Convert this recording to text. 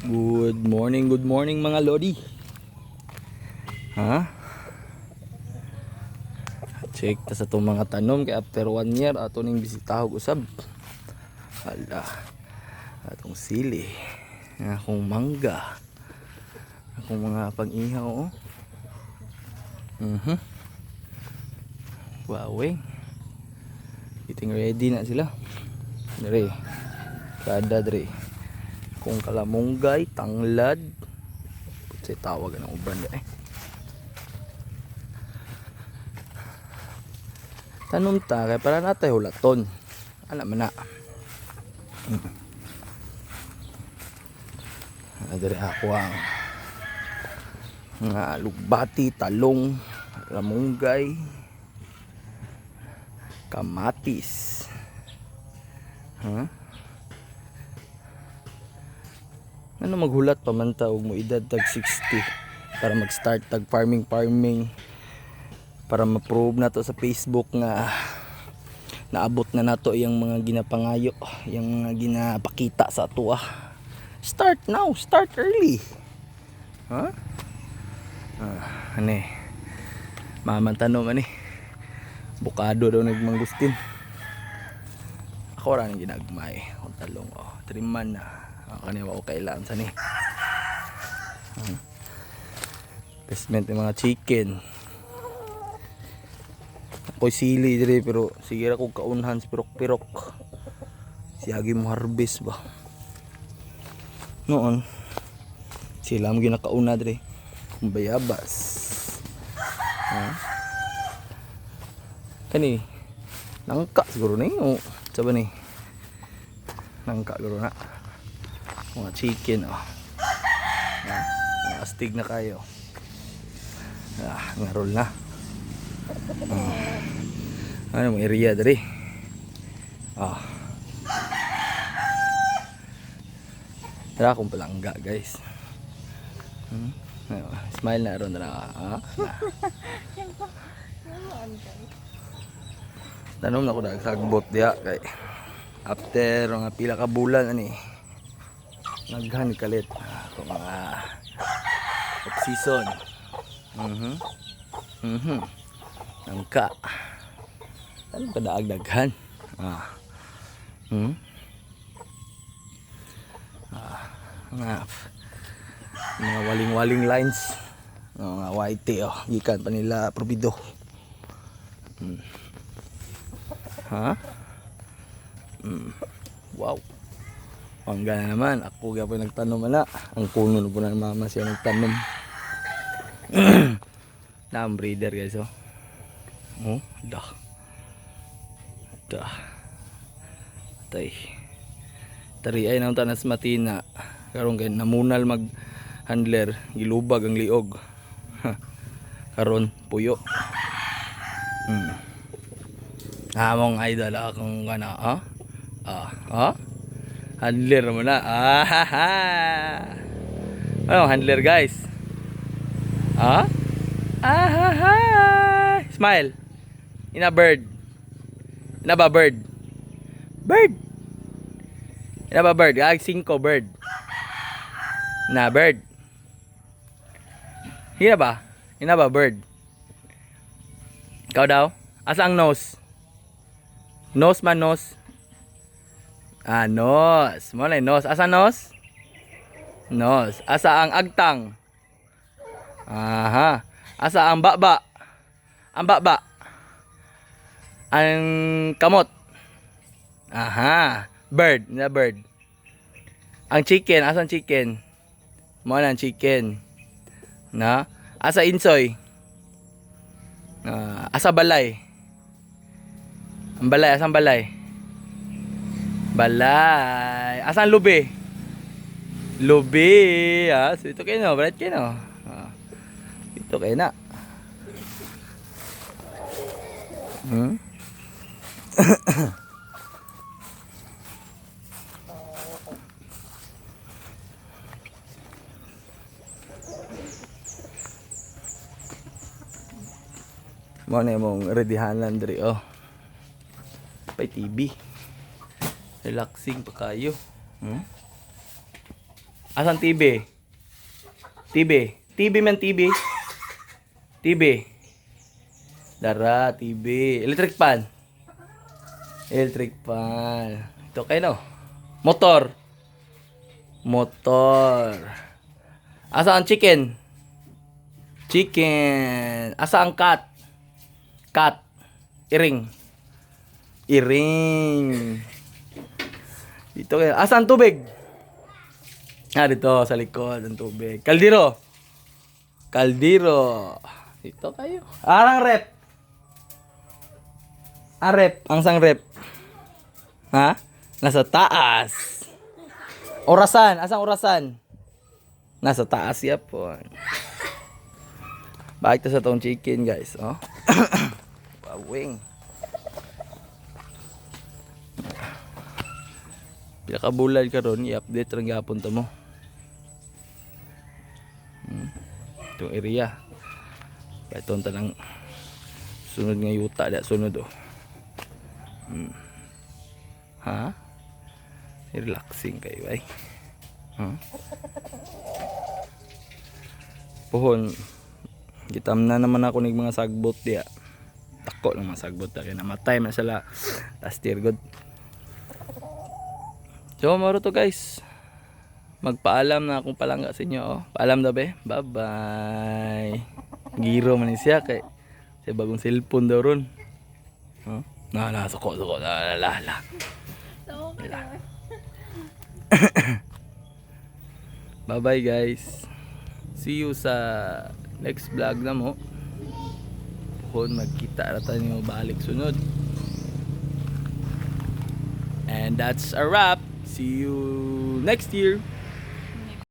Good morning mga lodi. Ha? Check ta sa itong mga tanom kay after 1 year ato ning bisitahog usab. Hala. Atong sili, akong mangga, akong mga pag-ihaw oh. Waweng. Getting ready na sila. Dre. Kada dre. Kung kalamunggay, tanglad. Putsi tawag ng uban eh. Tanom ta kay para natay hulaton. Ana man na. Dre ako ang nga lugbati, talong, lamunggay, kamatis. Ano maghulat pa man ta og mo edad tag 60 para mag-start tag farming para ma-prove na to sa Facebook nga naabot na nato yung mga ginapangayo, yung mga ginapakita sa ato. Start now, start early. Ani maman tanom ani bukado daw nagmangustin. Ako ra nang ginagmay ang talong triman na kaniwa ko kailan sa ni investment ng mga chicken. Ako'y sili dire pero sige ra kog kaunhan si pirok-pirok siyagi mo harvest ba noon sila mo ginakauna dire bayabas kani nangka siguro ni saba ni nangka siguro na mga chicken mga astig na kayo ngarol na ano mong area dari tara akong palangga guys. Smile na ron na tanom na ko nagsagbot diya kay after mga pila ka bulan ani naghan kalit ako mga off season. Nangka ano kadaag daghan mga waling-waling lines mga white gikan pa nila probido. Wow, ang gana naman ako gapon nagtanom na ang kuno po na mama siya nagtanom. Na ang breeder guys dah tay tari ay nang tanas matina karon kay namunal mag handler gilubag ang liog karon puyo. Among idol akong kana handler mo na ano handler guys smile ina bird ina ba bird ina ba bird 5 bird na bird ina ba bird ikaw daw asa ang nose man nose nose mo na nose asa nose asa ang agtang asa ang baba ang kamot bird na bird ang chicken asa ang chicken mo na ang chicken na asa insoy asa balay ang balay asa ang balay asa ang lubi so ito kayo no bright kayo no ito kayo na mo na mong readyhanan diri pay TV relaxing pa kayo Asan TV? TV. TV man TV. TV. Dara, TV. Electric pan. Electric pan. Ito kayo no. Motor. Motor. Asa ang chicken? Chicken. Asa ang cat? Cat. Iring. Iring. Dito kayo. Asa ang tubig? Dito sa likod ang tubig. Kaldero. Kaldero. Dito kayo. Arang rep. Rep. Ang sang rep. Ha? Nasa taas. Orasan. Asang orasan? Nasa taas yapon. Bakit sa tong chicken guys. Oh. Wawing. Pila ka bulad karon i-update ra gyapon ta mo. Itong area. Ito tanang sunod nga yuta da sunod oh. Ha? Relaxing kayo ay. Pohon. Gitam na naman ako nig mga sagbot diya. Tako ng mga sagbot ta kay namatay man sila last year god. So maro to guys. Magpaalam na akong palangga sa inyo. Oh. Paalam daw be. Bye-bye. Giro man siya kay sa bagong cellphone daw ron. Huh? Suko. Bye-bye guys. See you sa next vlog na mo. Kung magkita na tayo balik sunod. And that's a wrap. See you next year.